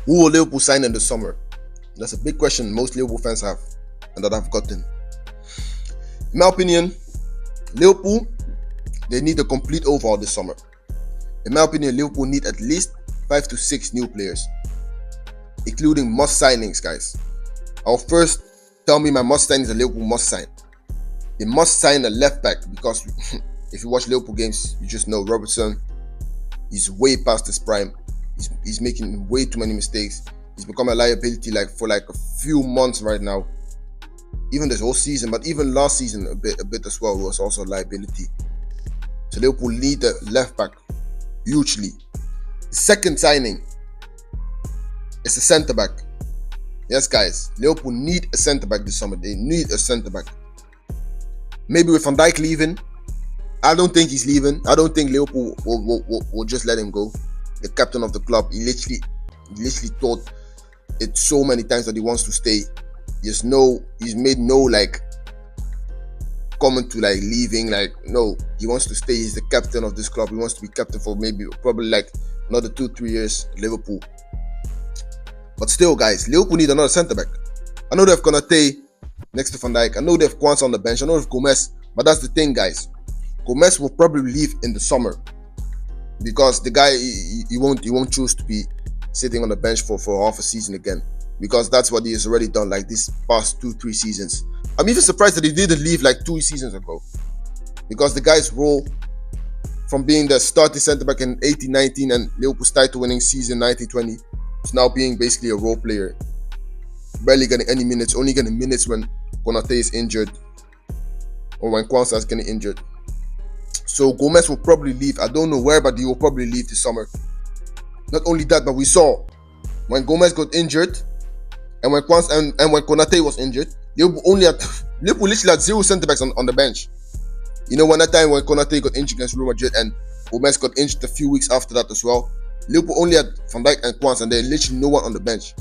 Who will Liverpool sign in the summer? That's a big question most Liverpool fans have and that I've gotten. In my opinion, Liverpool, they need a complete overhaul this summer. In my opinion, Liverpool need at least 5 to 6 new players, including must signings, guys. I'll first tell me my must sign is a Liverpool must sign. They must sign a left back because if you watch Liverpool games, you just know Robertson, he's way past his prime. He's making way too many mistakes. He's become a liability for a few months right now. Even this whole season, but even last season a bit as well was also a liability. So Liverpool need a left back hugely. The second signing is a centre back. Yes, guys, Liverpool need a centre back this summer. They need a centre back. Maybe with Van Dijk leaving. I don't think he's leaving. I don't think Liverpool will just let him go. The captain of the club, he literally told it so many times that he wants to stay. He's made no comment to leaving. No, he wants to stay. He's the captain of this club. He wants to be captain for probably another 2-3 years at Liverpool. But still, guys, Liverpool need another centre back. I know they have Konate next to Van Dijk. I know they have Kwanzaa on the bench. I know they have Gomez. But that's the thing, guys. Gomez will probably leave in the summer because the guy he won't choose to be sitting on the bench for half a season again, because that's what he has already done this past 2-3 seasons. I'm even surprised that he didn't leave 2 seasons ago, because the guy's role from being the starting centre back in 18-19 and Liverpool's title winning season 19-20 is now being basically a role player, barely getting any minutes, only getting minutes when Konate is injured or when Kwanzaa is getting injured. So Gomez will probably leave. I don't know where, but he will probably leave this summer. Not only that, but we saw when Gomez got injured and when Kwanzaa and when Konate was injured, Liverpool literally had 0 centre backs on the bench. You know, when that time when Konate got injured against Real Madrid and Gomez got injured a few weeks after that as well, Liverpool only had Van Dijk and Kwanzaa, and there's literally no one on the bench.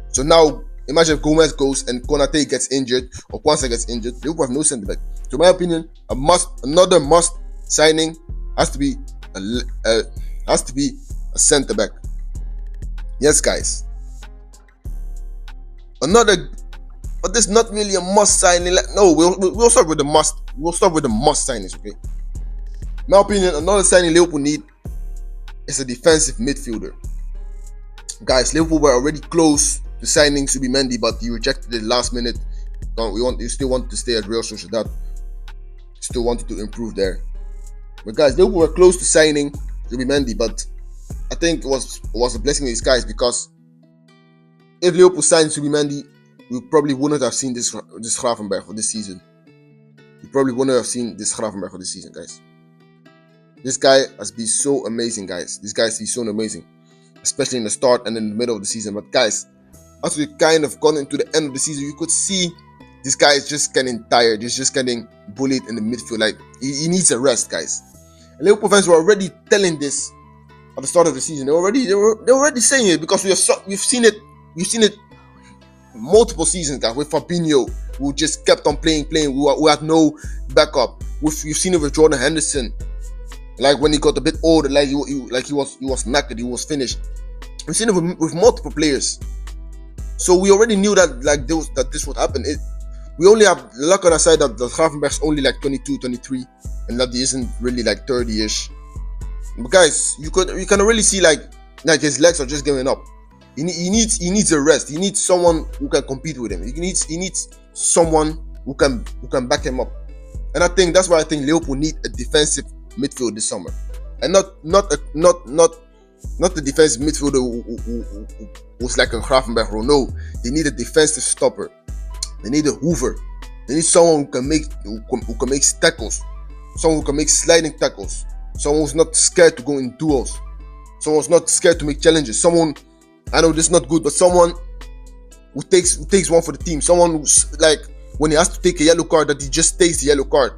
So now imagine if Gomez goes and Konate gets injured or Kwanzaa gets injured, Liverpool have no centre back. So in my opinion, another must signing has to be a centre back. Yes, guys. But this is not really a must signing. No, we'll start with the must. We'll start with the must signings. Okay. In my opinion, another signing Liverpool need is a defensive midfielder. Guys, Liverpool were already close to signing Subimendi, but he rejected it last minute. You still want to stay at Real Sociedad. Still wanted to improve there. But guys, Liverpool were close to signing Subimendi, but I think it was a blessing in disguise, because if Liverpool signed Subimendi, we probably wouldn't have seen this Gravenberch for this season. We probably wouldn't have seen this Gravenberch for this season, guys. This guy has been so amazing, guys. This guy has been so amazing, especially in the start and in the middle of the season. But guys, as we kind of gone into the end of the season, you could see this guy is just getting tired. He's just getting bullied in the midfield. He needs a rest, guys. And Liverpool fans were already telling this at the start of the season. They were already saying it, because we've seen it multiple seasons, guys, with Fabinho, who just kept on playing, who had no backup. You've seen it with Jordan Henderson, when he got a bit older, he was knackered, he was finished. We've seen it with multiple players. So we already knew that this would happen. We only have luck on our side that Gravenberch's only 22, 23, and that he isn't really 30-ish. But guys, you can really see his legs are just giving up. He needs a rest. He needs someone who can compete with him. He needs someone who can back him up. And I think that's why I think Liverpool need a defensive midfield this summer, and not the defensive midfielder who was like a Gravenberch. No, they need a defensive stopper. They need a hoover. They need someone who can make tackles, someone who can make sliding tackles, someone who's not scared to go in duels, someone who's not scared to make challenges. Someone, I know this is not good, but someone who takes one for the team. Someone who's when he has to take a yellow card, that he just takes the yellow card.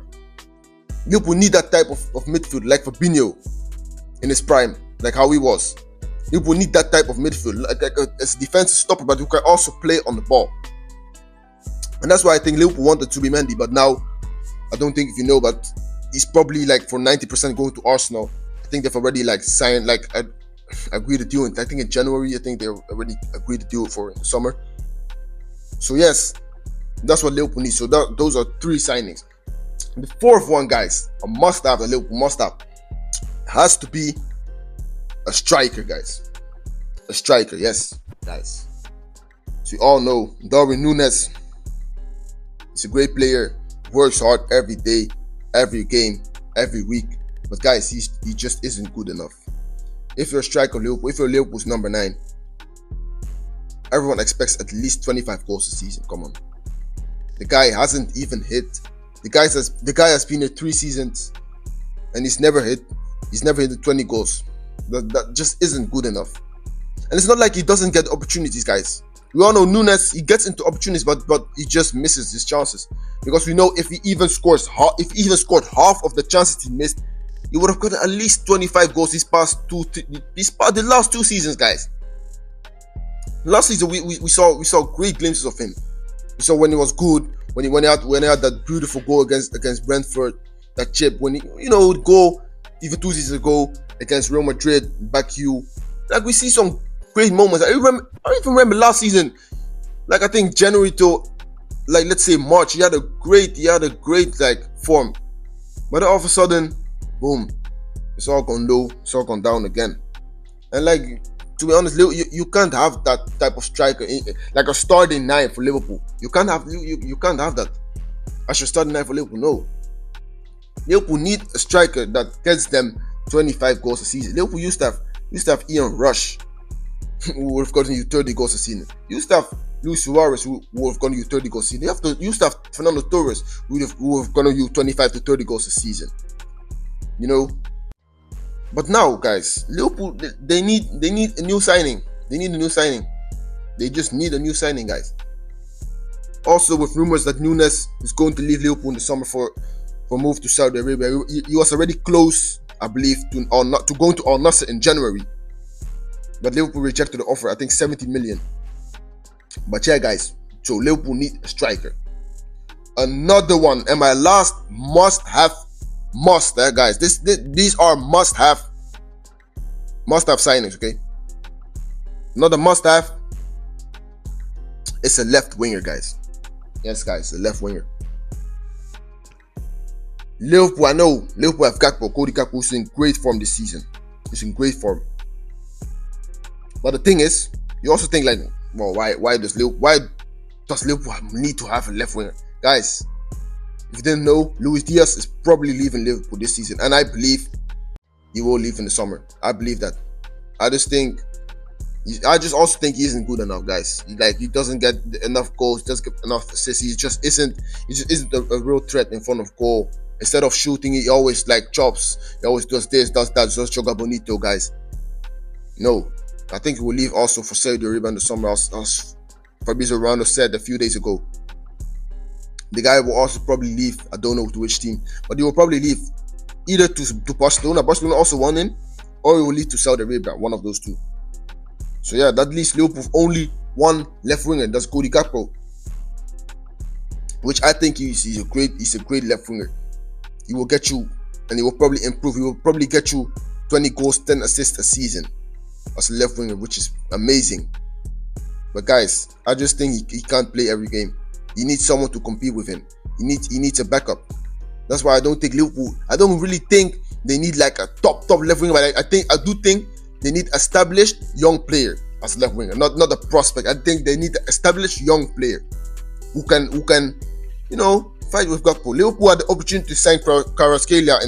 Liverpool need that type of midfield, like Fabinho in his prime, like how he was. Liverpool need that type of midfield, as a defensive stopper, but who can also play on the ball. And that's why I think Liverpool wanted Subimendi, but now, I don't think if you know, but he's probably for 90% going to Arsenal. I think they've already signed, agreed to do it. I think in January. I think they already agreed to do it for the summer. So yes, that's what Liverpool needs. So those are 3 signings. The 4th one, guys, a must-have. A Liverpool must-have has to be a striker, guys. A striker, yes, guys. So you all know Darwin Núñez. He's a great player. Works hard every day, every game, every week. But guys, he just isn't good enough. If you're a striker, Liverpool, if you're Liverpool's number 9, everyone expects at least 25 goals a season. Come on. The guy hasn't even hit. The guy has been here 3 seasons, and he's never hit the 20 goals. That just isn't good enough. And it's not like he doesn't get opportunities, guys. We all know Núñez, he gets into opportunities, but he just misses his chances. Because we know if he even scored half of the chances he missed, he would have gotten at least 25 goals these past the last 2 seasons, guys. Last season we saw great glimpses of him. We saw when he was good, when he had that beautiful goal against Brentford, that chip, when he would go even 2 seasons ago against Real Madrid, back you. Like, we see some great moments. I even remember last season, like I think January to, like, let's say March, he had a great like form. But then all of a sudden, boom, it's all gone low, it's all gone down again. And like, to be honest, you can't have that type of striker like a starting 9 for Liverpool. You can't have that as your starting 9 for Liverpool. No. Liverpool need a striker that gets them 25 goals a season. Liverpool used to have Ian Rush, who would have gotten you 30 goals a season. You used to have Luis Suarez, who would have gotten you 30 goals a season. You used to have Fernando Torres, who would have gotten you 25 to 30 goals a season. But now, guys, Liverpool, they need a new signing. They just need a new signing, guys. Also, with rumors that Núñez is going to leave Liverpool in the summer for move to Saudi Arabia. He was already close, I believe, to going to Al Nassr in January. But Liverpool rejected the offer, I think 70 million. But yeah, guys, so Liverpool need a striker. Another one, and my last must-have, guys. These are must-have signings, okay? Another must-have. It's a left winger, guys. Yes, guys, a left winger. Liverpool, I know Liverpool have Cody Gakpo, is in great form this season. He's in great form. But the thing is, you also think like, well, why does Liverpool need to have a left winger? Guys, if you didn't know, Luis Diaz is probably leaving Liverpool this season, and I believe he will leave in the summer. I believe that. I just also think he isn't good enough, guys. He doesn't get enough goals, doesn't get enough assists. He just isn't a real threat in front of goal. Instead of shooting, he always like chops. He always does this, does that, just joga bonito, guys. No, I think he will leave also for Saudi Arabia in the summer, as Fabrizio Romano said a few days ago. The guy will also probably leave. I don't know to which team, but he will probably leave either to Barcelona. Barcelona also want him, or he will leave to Saudi Arabia. One of those two. So yeah, that leaves Liverpool with only one left winger. That's Cody Gakpo, which I think he's a great left winger. He will get you, and he will probably improve. He will probably get you 20 goals, 10 assists a season as a left winger, which is amazing. But guys, I just think he can't play every game. He needs someone to compete with him. He needs a backup. That's why I don't really think they need like a top left winger. But I do think they need established young player as a left winger, not a prospect. I think they need an established young player who can fight with Gakpo. Liverpool had the opportunity to sign Kvaratskhelia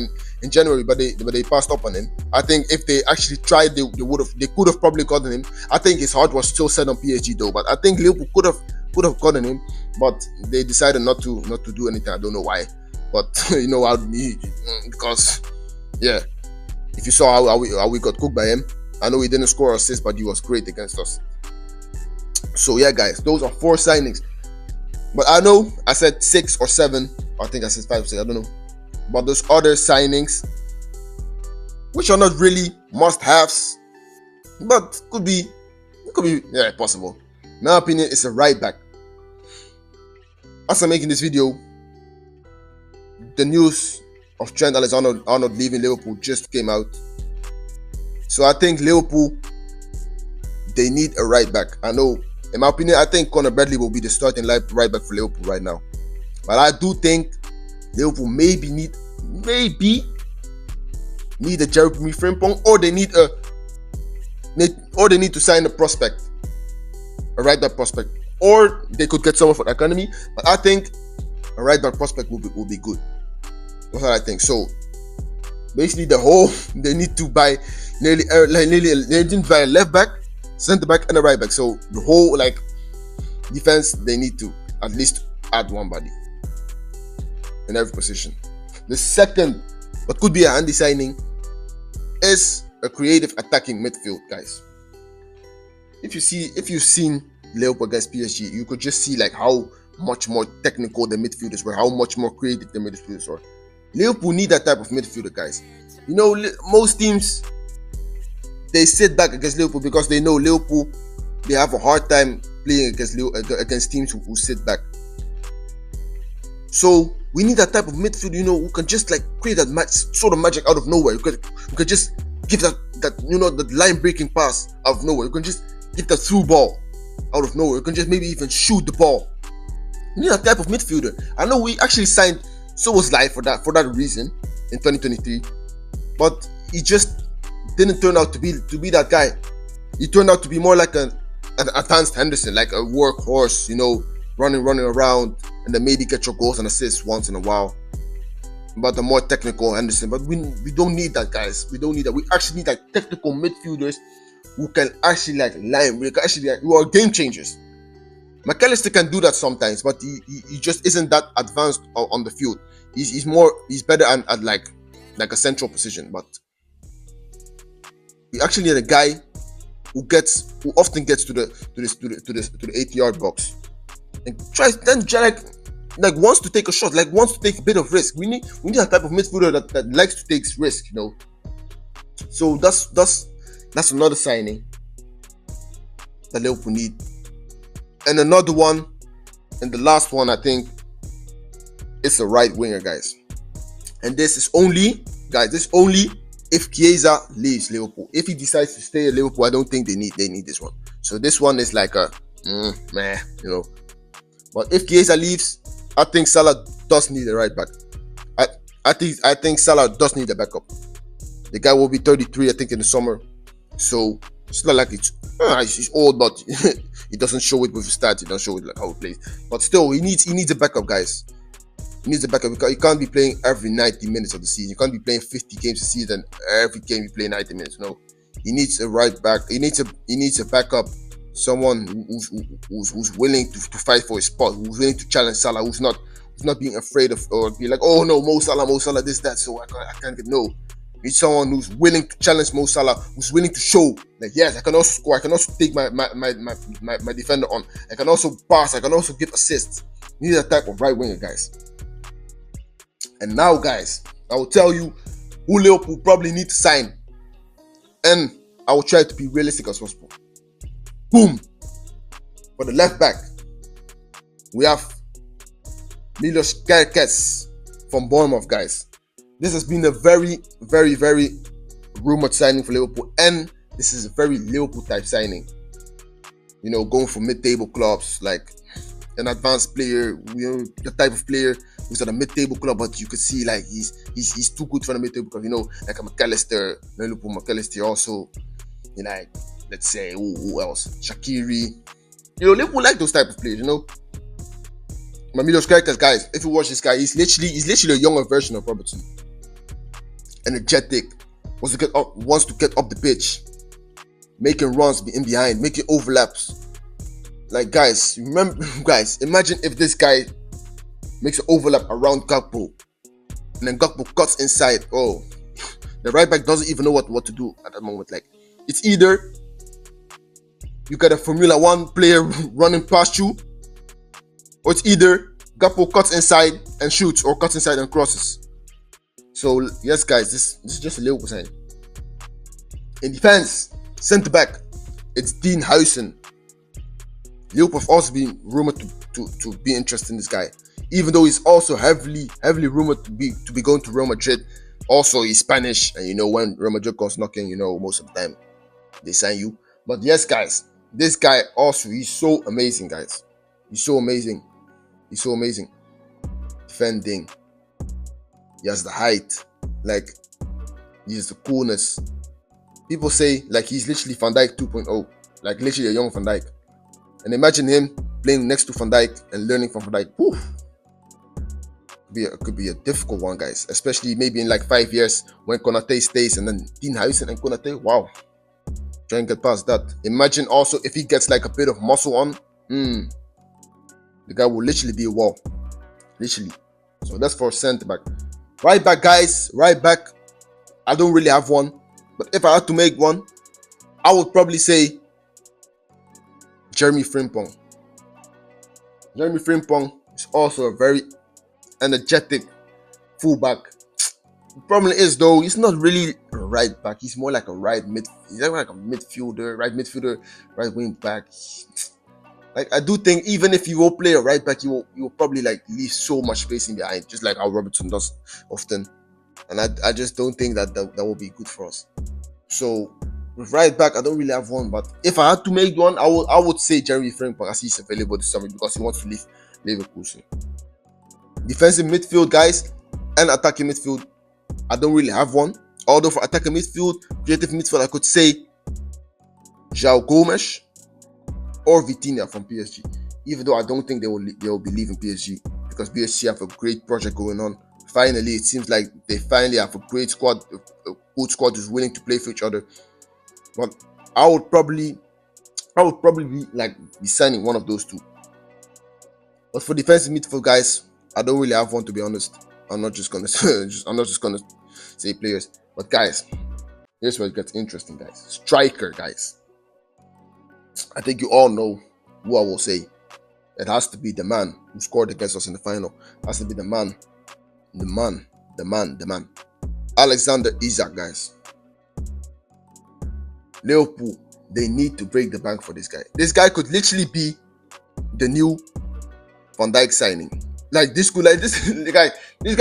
in January, but they passed up on him. I think if they actually tried, they could have probably gotten him. I think his heart was still set on PSG though, but I think Liverpool could have gotten him, but they decided not to do anything. I don't know why, but because yeah, if you saw how we got cooked by him, I know he didn't score or assist, but he was great against us. So yeah, guys, those are 4 signings. But I know I said 6 or 7. I think I said 5 or 6. I don't know. But those other signings, which are not really must-haves, but could be possible. In my opinion, it's a right back. As I'm making this video, the news of Trent Alexander-Arnold leaving Liverpool just came out. So I think Liverpool, they need a right back. I know, in my opinion, I think Conor Bradley will be the starting right back for Liverpool right now. But I do think Liverpool maybe need a Jeremy Frimpong, or they need to sign a prospect, a right back prospect, or they could get someone for the academy. But I think a right back prospect will be good. That's what I think. So basically, they need to buy nearly they didn't buy a left back, centre back, and a right back. So the whole defense, they need to at least add one body in every position. The second, what could be a handy signing, is a creative attacking midfield, guys. If you've seen Liverpool against PSG, you could just see how much more technical the midfielders were, how much more creative the midfielders were. Liverpool need that type of midfielder, guys. Most teams, they sit back against Liverpool because they know Liverpool, they have a hard time playing against teams who sit back. So we need that type of midfield, who can just create that sort of magic out of nowhere. You can just give that line breaking pass out of nowhere. You can just give that through ball out of nowhere. You can just maybe even shoot the ball. You need that type of midfielder. I know we actually signed Soboslai for that reason in 2023, but he just didn't turn out to be that guy. He turned out to be more like an advanced Henderson, like a workhorse, running around, and then maybe get your goals and assists once in a while. But the more technical Henderson. But we don't need that, guys. We don't need that. We actually need technical midfielders who can actually who are game changers. McAllister can do that sometimes, but he just isn't that advanced on the field. He's better at a central position. But we actually need a guy who often gets to the 8-yard box and wants to take a shot, wants to take a bit of risk. We need that type of midfielder that likes to take risk, So that's another signing that Liverpool need. And another one, and the last one, I think, is a right winger, guys. And this is only if Chiesa leaves Liverpool. If he decides to stay at Liverpool, I don't think they need this one. So this one is But if Chiesa leaves, I think Salah does need a right back. I think Salah does need a backup. The guy will be 33, I think, in the summer. So it's not like he's old, but he doesn't show it with his stats. He doesn't show it how he plays. But still, he needs a backup, guys. He needs a backup because he can't be playing every 90 minutes of the season. You can't be playing 50 games a season. Every game you play 90 minutes. No, he needs a right back. He needs a backup. Someone who's willing to fight for his spot. Who's willing to challenge Salah. Who's not being afraid of or be like, oh no, Mo Salah, this, that. So I can't get no. Need someone who's willing to challenge Mo Salah, who's willing to show yes, I can also score, I can also take my defender on, I can also pass, I can also give assists. You need that type of right winger, guys. And now, guys, I will tell you who Liverpool probably need to sign, and I will try to be realistic as possible. Boom! For the left back, we have Milos Kerkez from Bournemouth, guys. This has been a very, very, very rumored signing for Liverpool, and this is a very Liverpool type signing. Going for mid-table clubs, like an advanced player, the type of player who's at a mid-table club, but you could see he's too good for the mid-table club. Like a McAllister, Liverpool McAllister also. Let's say who else? Shaqiri. Liverpool like those type of players. Milos Kerkez, guys. If you watch this guy, he's literally a younger version of Robertson. Energetic, wants to get up the pitch, making runs in behind, making overlaps. Guys, imagine if this guy makes an overlap around Gakpo, and then Gakpo cuts inside. Oh, the right back doesn't even know what to do at that moment. It's either you got a Formula 1 player running past you, or it's either Gakpo cuts inside and shoots, or cuts inside and crosses. So yes, guys, this is just a Liverpool sign. In defense, centre back, it's Dean Huijsen. Liverpool have also been rumored to be interested in this guy, even though he's also heavily rumored to be going to Real Madrid. Also, he's Spanish, and when Real Madrid comes knocking, most of the time they sign you. But yes, guys, this guy also, he's so amazing, guys. He's so amazing. He's so amazing. Defending. He has the height. Like, he has the coolness. People say, like, he's literally Van Dijk 2.0. Like, literally a young Van Dijk. And imagine him playing next to Van Dijk and learning from Van Dijk. Woo! It could be a difficult one, guys. Especially maybe in like 5 years when Konate stays and then Dean Huijsen and Konate. Wow. Try and get past that. Imagine also if he gets like a bit of muscle on. The guy will literally be a wall. Literally. So that's for centre back. Right back, guys. Right back. I don't really have one. But if I had to make one, I would probably say Jeremy Frimpong. Jeremy Frimpong is also a very energetic fullback. The problem is though, he's not really a right back. He's more like a he's like a midfielder, right wing back. Like, I do think even if you will play a right back, you will probably like leave so much space in behind, just like how Robertson does often. And I just don't think that will be good for us. So with right back, I don't really have one. But if I had to make one, I would say Jeremy Frimpong, as he's available this summer because he wants to leave Liverpool soon. Defensive midfield, guys, and attacking midfield, I don't really have one. Although for attacking midfield, creative midfield, I could say João Gomes or Vitinha from PSG. Even though I don't think they will be leaving PSG because PSG have a great project going on. Finally, it seems like they finally have a great squad, a good squad who's willing to play for each other. But I would probably be signing one of those two. But for defensive midfield, guys, I don't really have one, to be honest. I'm not just gonna say players. But guys, here's where it gets interesting, guys. Striker, guys. I think you all know who I will say. It has to be the man who scored against us in the final. It has to be the man. Alexander Isak, guys. Liverpool, they need to break the bank for this guy. This guy could literally be the new Van Dijk signing. Like this guy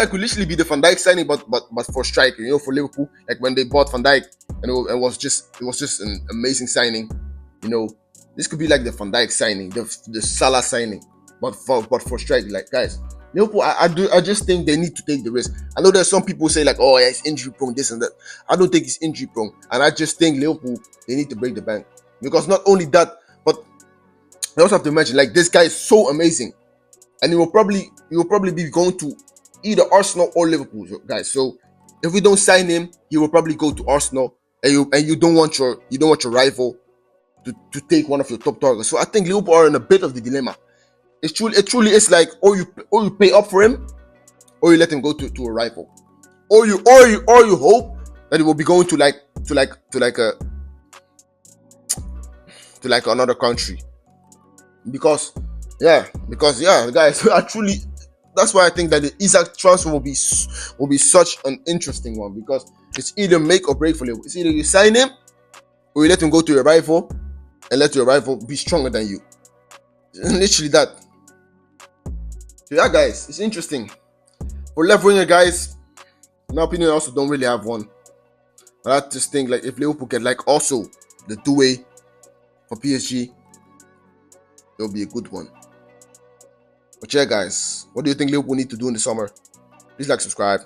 could literally be the Van Dijk signing, but for striker, for Liverpool. Like when they bought Van Dijk, and it was just an amazing signing. This could be like the Van Dijk signing, the Salah signing, but for striker. Like, guys, Liverpool, I just think they need to take the risk. I know there's some people say like, oh yeah, it's injury prone, this and that. I don't think it's injury prone, and I just think Liverpool, they need to break the bank, because not only that, but you also have to imagine, like, this guy is so amazing, and he will probably be going to either Arsenal or Liverpool, guys. So if we don't sign him, he will probably go to Arsenal, and you don't want your rival to take one of your top targets. So I think Liverpool are in a bit of the dilemma. It truly is like, or you pay up for him, or you let him go to a rival, or you hope that he will be going to another country, because guys, that's why I think that the Isak transfer will be such an interesting one, because it's either make or break for Liverpool. It's either you sign him, or you let him go to your rival and let your rival be stronger than you. Literally that. So yeah, guys, it's interesting. For left winger, guys, in my opinion, I also don't really have one. But I just think, like, if Liverpool get like also the two-way for PSG, it'll be a good one. But yeah, guys, what do you think Liverpool need to do in the summer? Please like, subscribe.